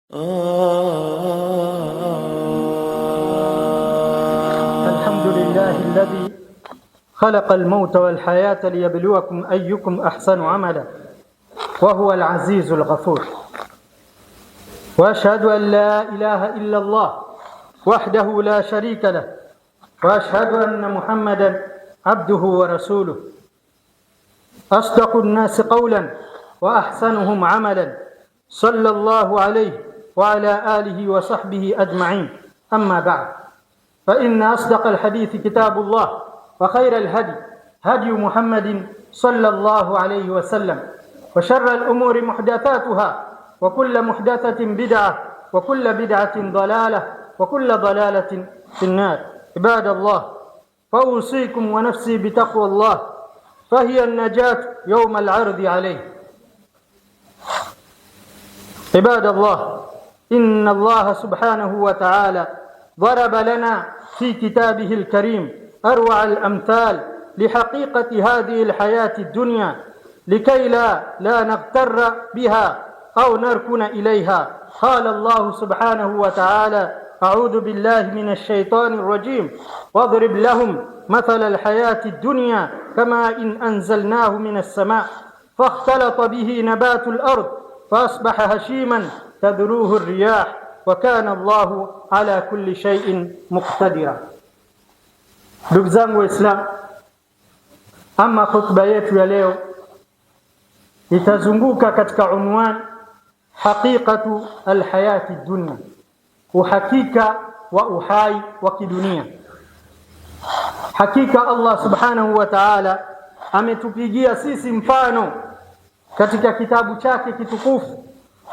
الحمد لله الذي خلق الموت والحياة ليبلوكم أيكم أحسن عملا وهو العزيز الغفور. وأشهد أن لا إله إلا الله وحده لا شريك له، وأشهد أن محمدا عبده ورسوله، أصدق الناس قولا وأحسنهم عملا، صلى الله عليه وعلى آله وصحبه أجمعين. أما بعد، فإن أصدق الحديث كتاب الله، وخير الهدي هدي محمد صلى الله عليه وسلم، وشر الأمور محدثاتها، وكل محدثة بدعة، وكل بدعة ضلالة، وكل ضلالة في النار. عباد الله، فأوصيكم ونفسي بتقوى الله، فهي النجاة يوم العرض عليه. عباد الله، إن الله سبحانه وتعالى ضرب لنا في كتابه الكريم أروع الأمثال لحقيقة هذه الحياة الدنيا، لكي لا نغتر بها أو نركن إليها. قال الله سبحانه وتعالى: أعوذ بالله من الشيطان الرجيم، واضرب لهم مثل الحياة الدنيا كما إن أنزلناه من السماء فاختلط به نبات الأرض فأصبح هشيما تذروه الرياح وكان الله ala kulli shay'in muqtadira. Ndugu zangu Waislamu, ama hotuba yetu ya leo itazunguka katika unwani haqiqatu alhayati dunya, uhakika wa uhai wa kidunia. Hakika Allah subhanahu wa ta'ala ametupigia sisi mfano katika kitabu chake kitukufu,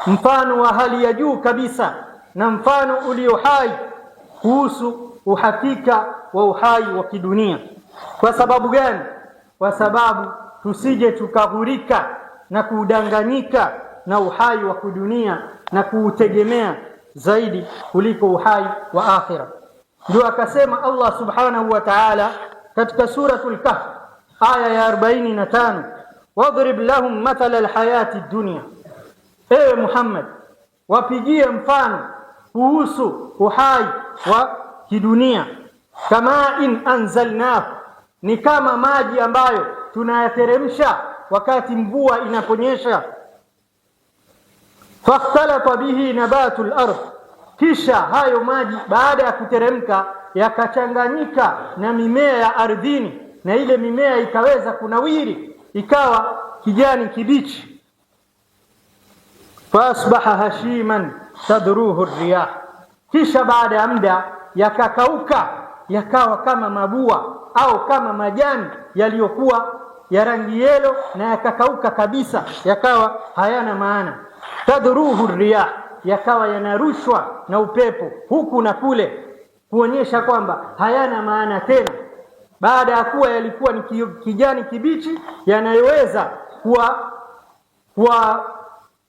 mfano wa hali ya juu kabisa na mfano ulio hai kuhusu uhakika wa uhai wa kidunia. Kwa sababu gani? Kwa sababu tusije tukaghurika na kudanganyika na uhai wa kidunia na kuutegemea zaidi kuliko uhai wa akhira. Ndio akasema Allah subhanahu wa ta'ala katika suratul Kahf aya ya 45, wadrib lahum mathala alhayati dunya. Ewe Muhammad, wapigie mfano kuhusu uhai wa kidunia, kama in anzalnahu, ni kama maji ambayo tunayateremsha wakati mvua inaponyesha, fakhtalata bihi nabatul ardh, kisha hayo maji baada ya kuteremka yakachanganyika na mimea ya ardhini, na ile mimea ikaweza kunawiri ikawa kijani kibichi, faasbaha hashiman tadruhu riyah, kisha baada ya muda yakakauka yakawa kama mabua au kama majani yaliyokuwa ya rangi yelo na yakakauka kabisa, yakawa hayana maana. Tadruhu riyah, yakawa yanarushwa na upepo huku na kule, kuonyesha kwamba hayana maana tena, baada ya kuwa yalikuwa ni kijani kibichi yanayoweza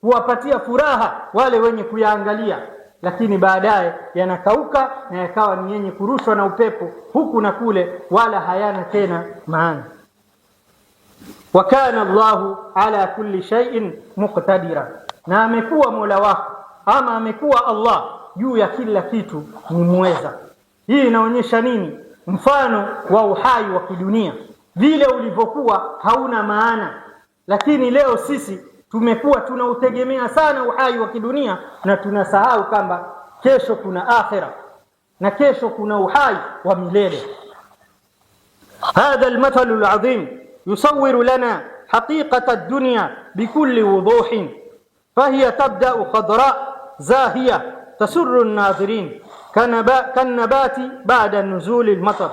kuwapatia furaha wale wenye kuyaangalia, lakini baadaye yanakauka na yakawa ni yenye kurushwa na upepo huku na kule, wala hayana tena maana. Wa kana Allahu ala kulli shay'in muqtadira, na amekuwa Mola wako ama amekuwa Allah juu ya kila kitu ni muweza. Hii inaonyesha nini? Mfano wa uhai wa kidunia vile ulivyokuwa hauna maana, lakini leo sisi tumekuwa tunautegemea sana uhai wa kidunia na tunasahau kwamba kesho kuna akhira na kesho kuna uhai wa milele. Hadha almathalu alazim yusawwiru lana haqiqata ad-dunya bikulli wuduhin, fahiya tabda'u khadra zahiya tasurru an-nadhirin kanabati ba'da nuzuli al-matar.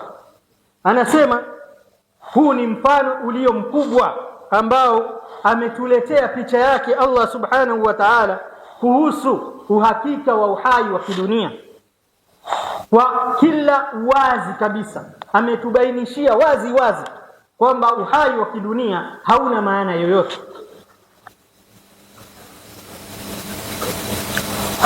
Anasema huu ni mfano ulio mkubwa ambao ametuletea picha yake Allah subhanahu wa ta'ala kuhusu uhakika wa uhai wa kidunia kwa kila wazi kabisa. Ametubainishia wazi wazi kwamba uhai wa kidunia hauna maana yoyote.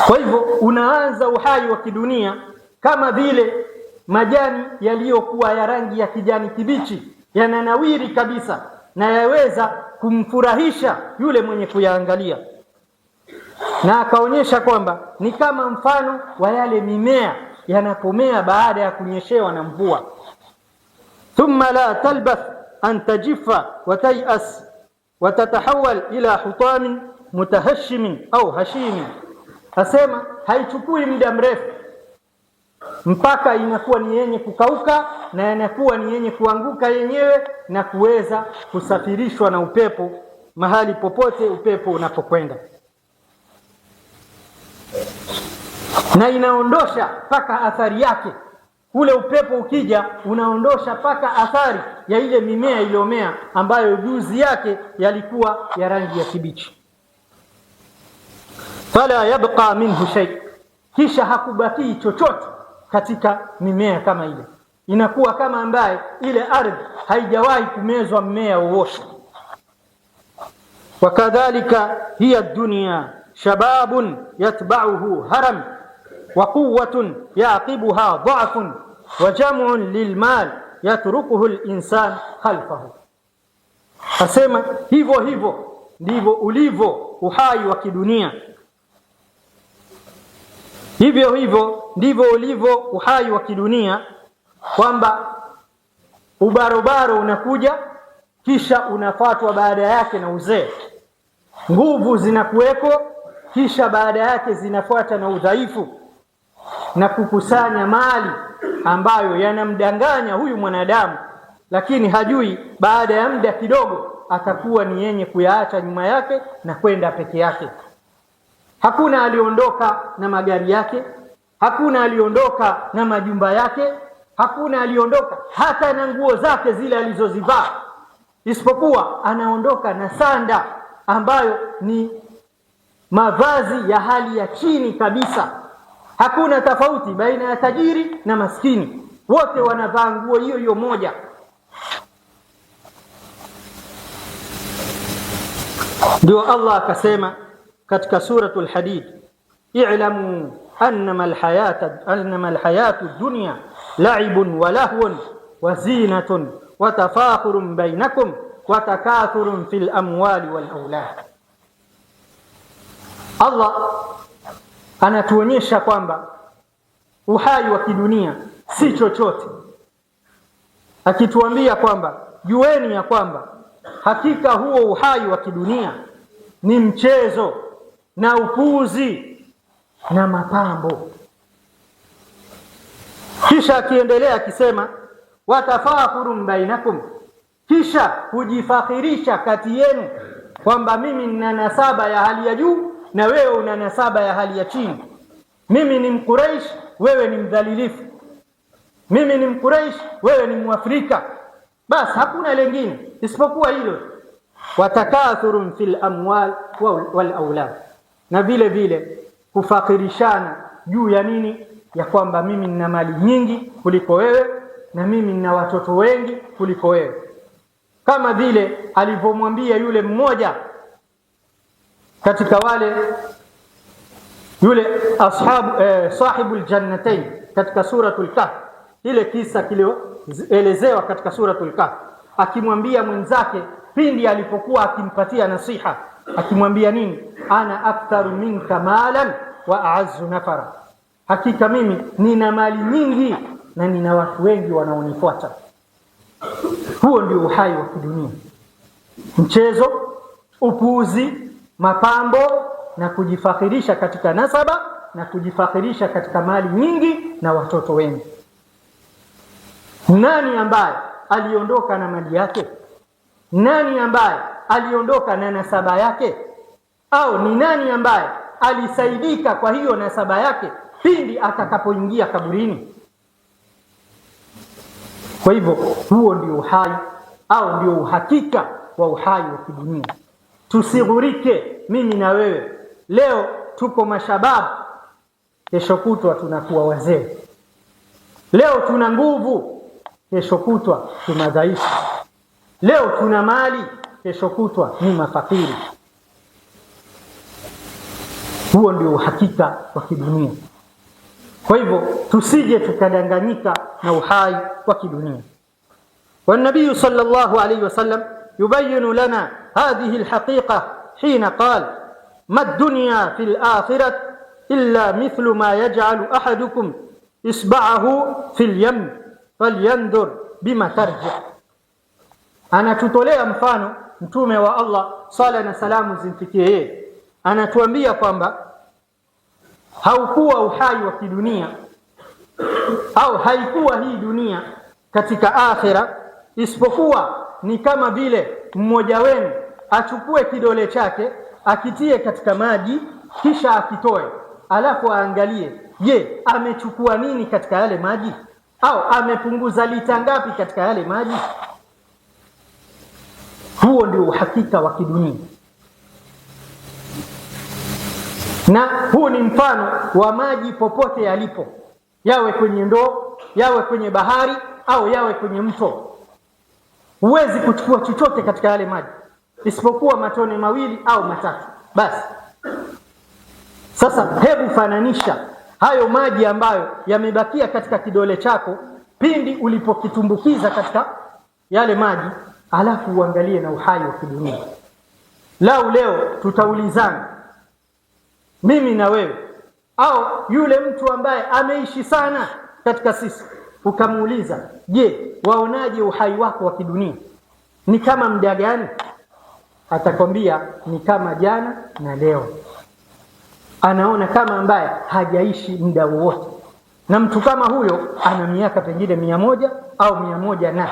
Kwa hivyo unaanza uhai wa kidunia kama vile majani yaliyokuwa ya rangi ya kijani kibichi, yananawiri kabisa na yaweza kumfurahisha yule mwenye kuyaangalia. na akaonyesha kwamba ni kama mfano wa yale mimea yanapomea baada ya kunyeshewa na mvua. Thumma la talbath an tajifa wa tay'as wa tatahawal ila hutamin mutahashimin au hashimin. Asema haichukui muda mrefu mpaka inakuwa ni yenye kukauka na inakuwa ni yenye kuanguka yenyewe na kuweza kusafirishwa na upepo mahali popote upepo unapokwenda, na inaondosha paka athari yake. Ule upepo ukija unaondosha paka athari ya ile mimea iliyomea ambayo juzi yake yalikuwa ya rangi ya kibichi. Fala yabqa minhu shay, kisha hakubaki chochote katika mimea kama ile. Inakuwa kama ambaye ile ardhi haijawahi kumezwa mmea wowote. Wakadhalika hiya dunya shababun yatba'uhu haram wa quwwatun yaqibuha dha'fun wa jam'un lilmal yatrukuhu al-insan khalfahu. Asema hivyo hivyo ndivyo ulivyo uhai wa kidunia, hivyo hivyo ndivyo ulivyo uhai wa kidunia, kwamba ubarobaro unakuja kisha unafuatwa baada yake na uzee. Nguvu zinakuweko kisha baada yake zinafuata na udhaifu na kukusanya mali ambayo yanamdanganya huyu mwanadamu, lakini hajui baada ya muda kidogo atakuwa ni yenye kuyaacha nyuma yake na kwenda peke yake. Hakuna aliondoka na magari yake, hakuna aliondoka na majumba yake, hakuna aliondoka hata na nguo zake zile alizozivaa, isipokuwa anaondoka na sanda ambayo ni mavazi ya hali ya chini kabisa. Hakuna tofauti baina ya tajiri na maskini, wote wanavaa nguo hiyo hiyo moja. Ndio Allah akasema katika suratul Hadid, i'lamu annama alhayatu dunya la'ibun wa lahwun wa zinatun wa tafakhurun bainakum wa takathurun fil amwali wal aulad. Allah anatuonyesha kwamba uhai wa kidunia si chochote, akituambia kwamba jueni ya kwamba hakika huo uhai wa kidunia ni mchezo na upuzi na mapambo. Kisha akiendelea akisema watafakhurun bainakum, kisha kujifakhirisha kati yenu kwamba mimi nina nasaba ya hali ya juu na wewe una nasaba ya hali ya chini. Mimi ni Mquraish, wewe ni mdhalilifu. Mimi ni Mquraish, wewe ni Mwafrika. Basi hakuna lingine isipokuwa hilo. Watakathurun fil amwal wal aulad, na vile vile kufakhirishana juu ya nini? Ya kwamba mimi nina mali nyingi kuliko wewe na mimi nina watoto wengi kuliko wewe, kama vile alivyomwambia yule mmoja katika wale yule sahibul jannatain katika suratul Kahf. Ile kisa kilioelezewa katika suratul Kahf, akimwambia mwenzake pindi alipokuwa akimpatia nasiha, akimwambia nini? Ana aktharu minka malan wa a'azzu nafara, hakika mimi nina mali nyingi na nina watu wengi wanaonifuata. Huo ndio uhai wa kidunia, mchezo, upuuzi, mapambo na kujifakhirisha katika nasaba na kujifakhirisha katika mali nyingi na watoto wengi. Nani ambaye aliondoka na mali yake? Nani ambaye aliondoka na nasaba yake? Au ni nani ambaye alisaidika kwa hiyo nasaba yake pindi atakapoingia kaburini? Kwa hivyo huo ndio uhai au ndio uhakika wa uhai wa kidunia. Tusighurike mimi na wewe. Leo tuko mashababu, kesho kutwa tunakuwa wazee. Leo tuna nguvu, kesho kutwa tuna dhaifu. Leo tuna mali, kesho kutwa ni mafakiri. Huo ndio uhakika wa kidunia. Kwa hivyo tusije tukadanganyika na uhai wa kidunia. Wa Nabii sallallahu alayhi wasallam yubayyin lana hadhihi alhaqiqa hina qala ma dunya fil akhirah illa mithlu ma yaj'alu ahadukum isba'ahu fil yam falyandur bima tarji. Anatutolea mfano mtume wa Allah, sala na salamu zimfikie yeye, anatuambia kwamba haukuwa uhai wa kidunia au haikuwa hii dunia katika akhira isipokuwa ni kama vile mmoja wenu achukue kidole chake akitie katika maji kisha akitoe, alafu aangalie, je, amechukua nini katika yale maji, au amepunguza lita ngapi katika yale maji. Huo ndio uhakika wa kidunia, na huu ni mfano wa maji popote yalipo, yawe kwenye ndoo, yawe kwenye bahari, au yawe kwenye mto. Huwezi kuchukua chochote katika yale maji isipokuwa matone mawili au matatu basi. Sasa hebu fananisha hayo maji ambayo yamebakia katika kidole chako pindi ulipokitumbukiza katika yale maji, alafu uangalie na uhai wa kidunia. Lau leo tutaulizana mimi na wewe, au yule mtu ambaye ameishi sana katika sisi, ukamuuliza, je, waonaje uhai wako wa kidunia? Ni kama muda gani? Atakwambia ni kama jana na leo. Anaona kama ambaye hajaishi muda wowote. Na mtu kama huyo ana miaka pengine 100 au 100 na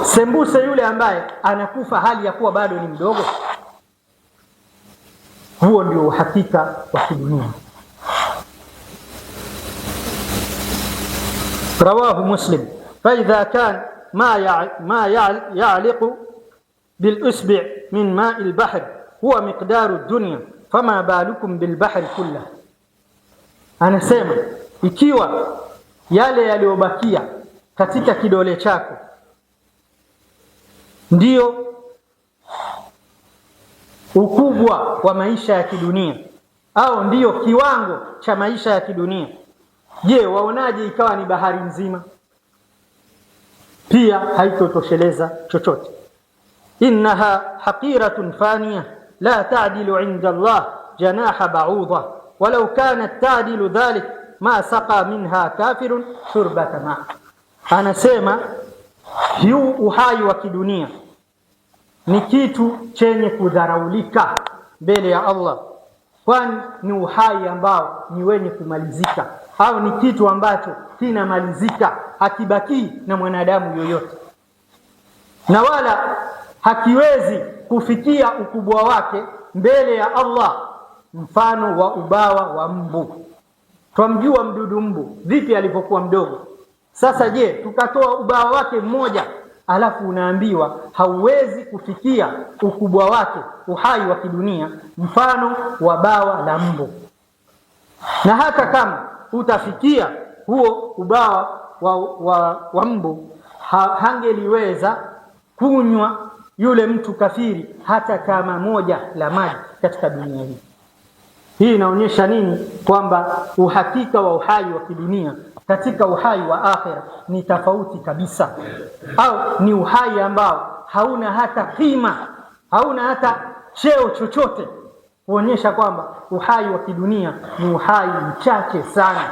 sembuse yule ambaye anakufa hali ya kuwa bado ni mdogo. Huo ndio uhakika wa kidunia. Rawahu Muslim. فإذا كان ما يعلق بالأسبع من ماء البحر هو مقدار الدنيا فما بالكم بالبحر كله. Anasema ikiwa yale yaliyobakia katika kidole chako ndio ukubwa wa maisha ya kidunia, au ndio kiwango cha maisha ya kidunia, je, waonaje ikawa ni bahari nzima? Pia haitotosheleza chochote. Innaha haqiratun faniya la ta'dilu 'inda Allah janaha ba'udha walau kanat ta'dilu dhalik ma saqa minha kafirun shurbata ma. Anasema huu uhai wa kidunia ni kitu chenye kudharaulika mbele ya Allah, kwani ni uhai ambao ni wenye kumalizika, au ni kitu ambacho kinamalizika, hakibaki na mwanadamu yoyote, na wala hakiwezi kufikia ukubwa wake mbele ya Allah mfano wa ubawa wa mbu. Twamjua mdudu mbu vipi alipokuwa mdogo. Sasa je, tukatoa ubawa wake mmoja, alafu unaambiwa hauwezi kufikia ukubwa wake uhai wa kidunia mfano wa bawa la mbu. Na hata kama utafikia huo ubawa wa mbu, hangeliweza kunywa yule mtu kafiri hata kama moja la maji katika dunia hii. Hii inaonyesha nini? Kwamba uhakika wa uhai wa kidunia katika uhai wa akhera ni tofauti kabisa, au ni uhai ambao hauna hata kima, hauna hata cheo chochote, kuonyesha kwamba uhai wa kidunia ni uhai mchache sana.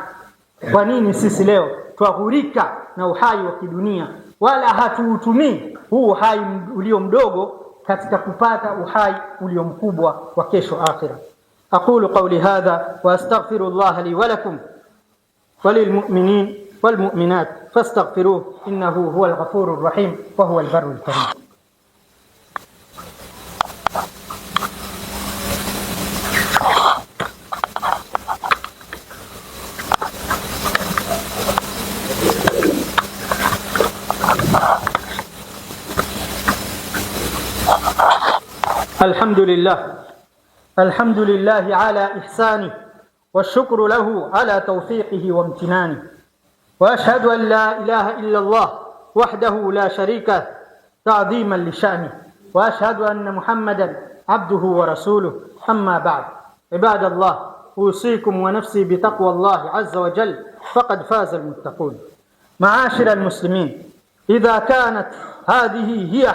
Kwa nini sisi leo twaghurika na uhai wa kidunia wala hatuutumii huu uhai ulio mdogo katika kupata uhai ulio mkubwa wa kesho akhira? أقول قولي هذا وأستغفر الله لي ولكم وللمؤمنين والمؤمنات فاستغفروه إنه هو الغفور الرحيم وهو البر الكريم. الحمد لله على إحسانه والشكر له على توفيقه وامتنانه، وأشهد أن لا إله إلا الله وحده لا شريك له تعظيما لشأنه، وأشهد أن محمدا عبده ورسوله. أما بعد، عباد الله، أوصيكم ونفسي بتقوى الله عز وجل فقد فاز المتقون. معاشر المسلمين، إذا كانت هذه هي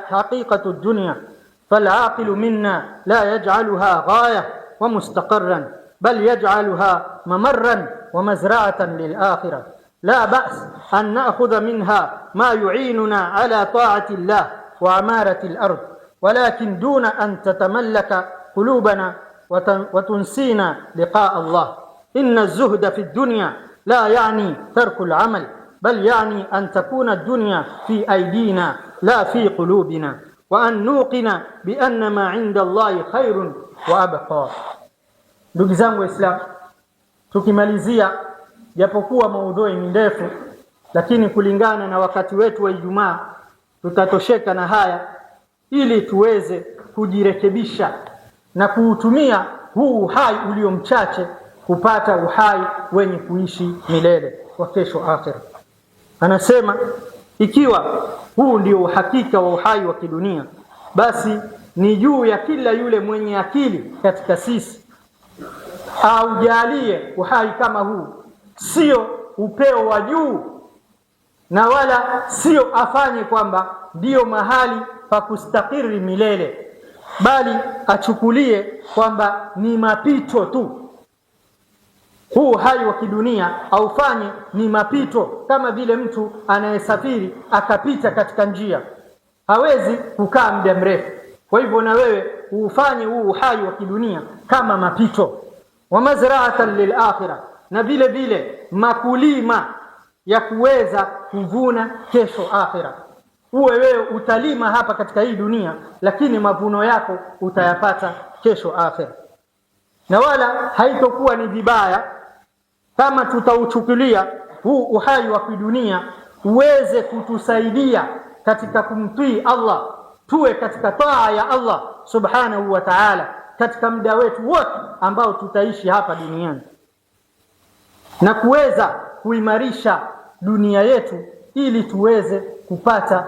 حقيقة الدنيا فالعاقل منا لا يجعلها غاية ومستقرا، بل يجعلها ممرا ومزرعة للآخرة. لا بأس أن نأخذ منها ما يعيننا على طاعة الله وعمارة الأرض، ولكن دون أن تتملك قلوبنا وتنسينا لقاء الله. إن الزهد في الدنيا لا يعني ترك العمل، بل يعني أن تكون الدنيا في أيدينا لا في قلوبنا، وأن نوقن بأن ما عند الله خير وأبقى. Ndugu zangu Waislamu, tukimalizia, japokuwa maudhui ni ndefu, lakini kulingana na wakati wetu wa Ijumaa tutatosheka na haya, ili tuweze kujirekebisha na kuutumia huu uhai ulio mchache kupata uhai wenye kuishi milele wa kesho akhira. Anasema ikiwa huu ndio uhakika wa uhai wa kidunia, basi ni juu ya kila yule mwenye akili katika sisi aujalie uhai kama huu sio upeo wa juu, na wala sio afanye kwamba ndio mahali pa kustakiri milele, bali achukulie kwamba ni mapito tu. Huu uhai wa kidunia aufanye ni mapito, kama vile mtu anayesafiri akapita katika njia, hawezi kukaa muda mrefu. Kwa hivyo na wewe ufanye huu uhai wa kidunia kama mapito. Wa mazra'atan lil akhirah, na vile vile makulima ya kuweza kuvuna kesho akhira. Uwe wewe utalima hapa katika hii dunia, lakini mavuno yako utayapata kesho akhira. Na wala haitokuwa ni vibaya kama tutauchukulia huu uhai wa kidunia uweze kutusaidia katika kumtii Allah, tuwe katika taa ya Allah subhanahu wa ta'ala katika muda wetu wote ambao tutaishi hapa duniani, na kuweza kuimarisha dunia yetu ili tuweze kupata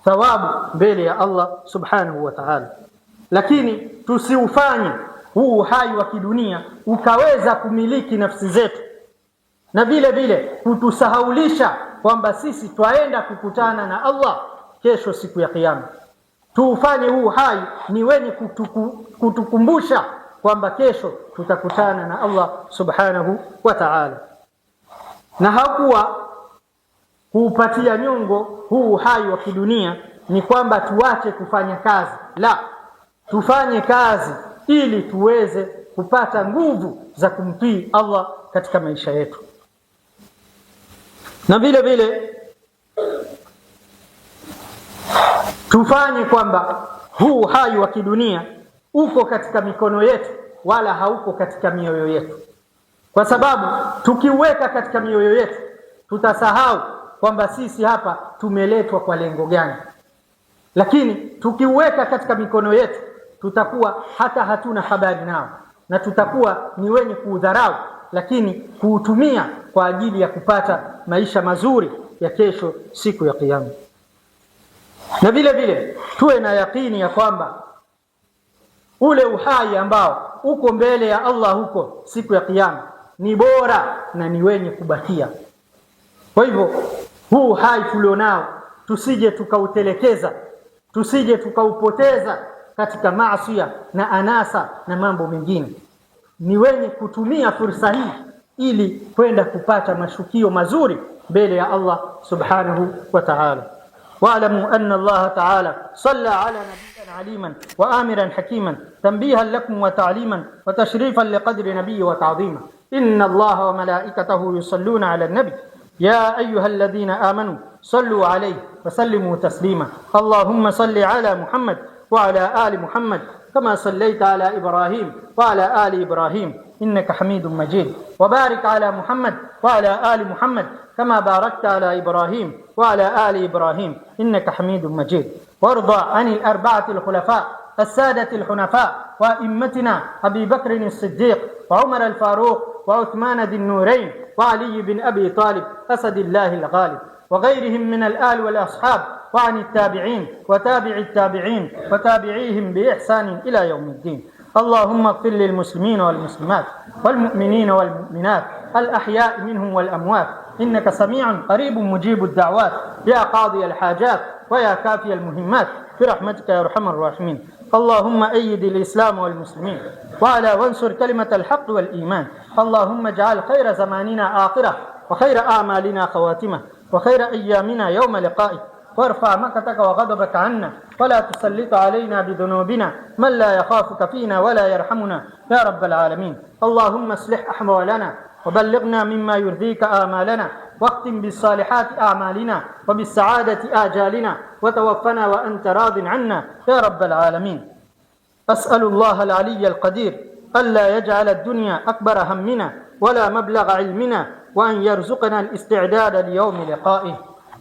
thawabu mbele ya Allah subhanahu wa ta'ala. Lakini tusiufanye huu uhai wa kidunia ukaweza kumiliki nafsi zetu, na vile vile kutusahaulisha kwamba sisi twaenda kukutana na Allah kesho siku ya Kiyama. Tuufanye huu uhai ni wenye kutukumbusha kwamba kesho tutakutana na Allah subhanahu wa ta'ala. Na hakuwa kuupatia nyongo huu uhai wa kidunia ni kwamba tuache kufanya kazi, la, tufanye kazi ili tuweze kupata nguvu za kumtii Allah katika maisha yetu. Na vile vile tufanye kwamba huu uhai wa kidunia uko katika mikono yetu wala hauko katika mioyo yetu, kwa sababu tukiweka katika mioyo yetu tutasahau kwamba sisi hapa tumeletwa kwa lengo gani. Lakini tukiweka katika mikono yetu tutakuwa hata hatuna habari nao, na tutakuwa ni wenye kuudharau, lakini kuutumia kwa ajili ya kupata maisha mazuri ya kesho siku ya Kiyama. Na vile vile tuwe na yakini ya kwamba ule uhai ambao uko mbele ya Allah huko siku ya Kiyama ni bora na ni wenye kubakia. Kwa hivyo huu uhai tulionao tusije tukautelekeza, tusije tukaupoteza katika maasi na anasa na mambo mengine. Ni wenye kutumia fursa hii ili kwenda kupata mashukio mazuri mbele ya Allah subhanahu wa ta'ala. واعلموا أن الله تعالى صلى على نبينا عليما وآمرا حكيما تنبيها لكم وتعليما وتشريفا لقدر نبيه وتعظيما. إن الله وملائكته يصلون على النبي يا أيها الذين آمنوا صلوا عليه وسلموا تسليما. اللهم صل على محمد وعلى آل محمد كما صليت على إبراهيم وعلى آل إبراهيم إنك حميد مجيد. وبارك على محمد وعلى آل محمد كما باركت على إبراهيم وعلى آل إبراهيم إنك حميد مجيد. وارضى عن الأربعة الخلفاء السادة الحنفاء وأئمتنا أبي بكر الصديق وعمر الفاروق وعثمان ذي النورين وعلي بن أبي طالب أسد الله الغالب وغيرهم من الآل والأصحاب، وعن التابعين وتابع التابعين وتابعيهم بإحسان إلى يوم الدين. اللهم اغفر للمسلمين والمسلمات والمؤمنين والمؤمنات الأحياء منهم والأموات إنك سميع قريب مجيب الدعوات يا قاضي الحاجات ويا كافي المهمات برحمتك يا أرحم الراحمين. اللهم أيد الإسلام والمسلمين وانصر كلمة الحق والإيمان. اللهم اجعل خير زماننا آخرة وخير أعمالنا خواتمة وخير أيامنا يوم لقائك، وارفع مقتك وغضبك عنا ولا تسلط علينا بذنوبنا من لا يخافك فينا ولا يرحمنا يا رب العالمين. اللهم اصلح أحوالنا وبلغنا مما يرضيك آمالنا، واختم بالصالحات أعمالنا وبالسعادة آجالنا، وتوفنا وأنت راض عنا يا رب العالمين. أسأل الله العلي القدير ألا يجعل الدنيا أكبر همنا ولا مبلغ علمنا، وأن يرزقنا الاستعداد ليوم لقائه.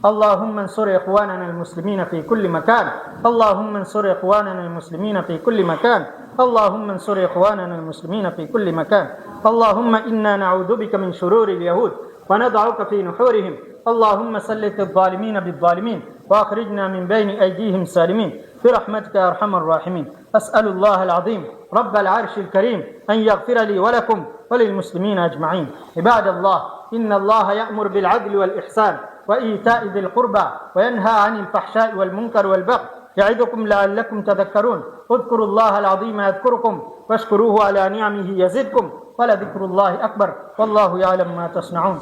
اللهم انصر إخواننا المسلمين في كل مكان، اللهم انصر إخواننا المسلمين في كل مكان، اللهم انصر إخواننا المسلمين في كل مكان. اللهم إنا نعوذ بك من شرور اليهود ونضعك في نحورهم. اللهم سلط الظالمين بالظالمين وأخرجنا من بين أيديهم سالمين برحمتك يا أرحم الراحمين. أسأل الله العظيم رب العرش الكريم أن يغفر لي ولكم وللمسلمين أجمعين. عباد الله، إن الله يأمر بالعدل والإحسان وإيتاء ذي القربى وينهى عن الفحشاء والمنكر والبغي يعظكم لعلكم تذكرون. اذكروا الله العظيم يذكركم واشكروه على نعمه يزدكم ولذكر الله أكبر والله يعلم ما تصنعون.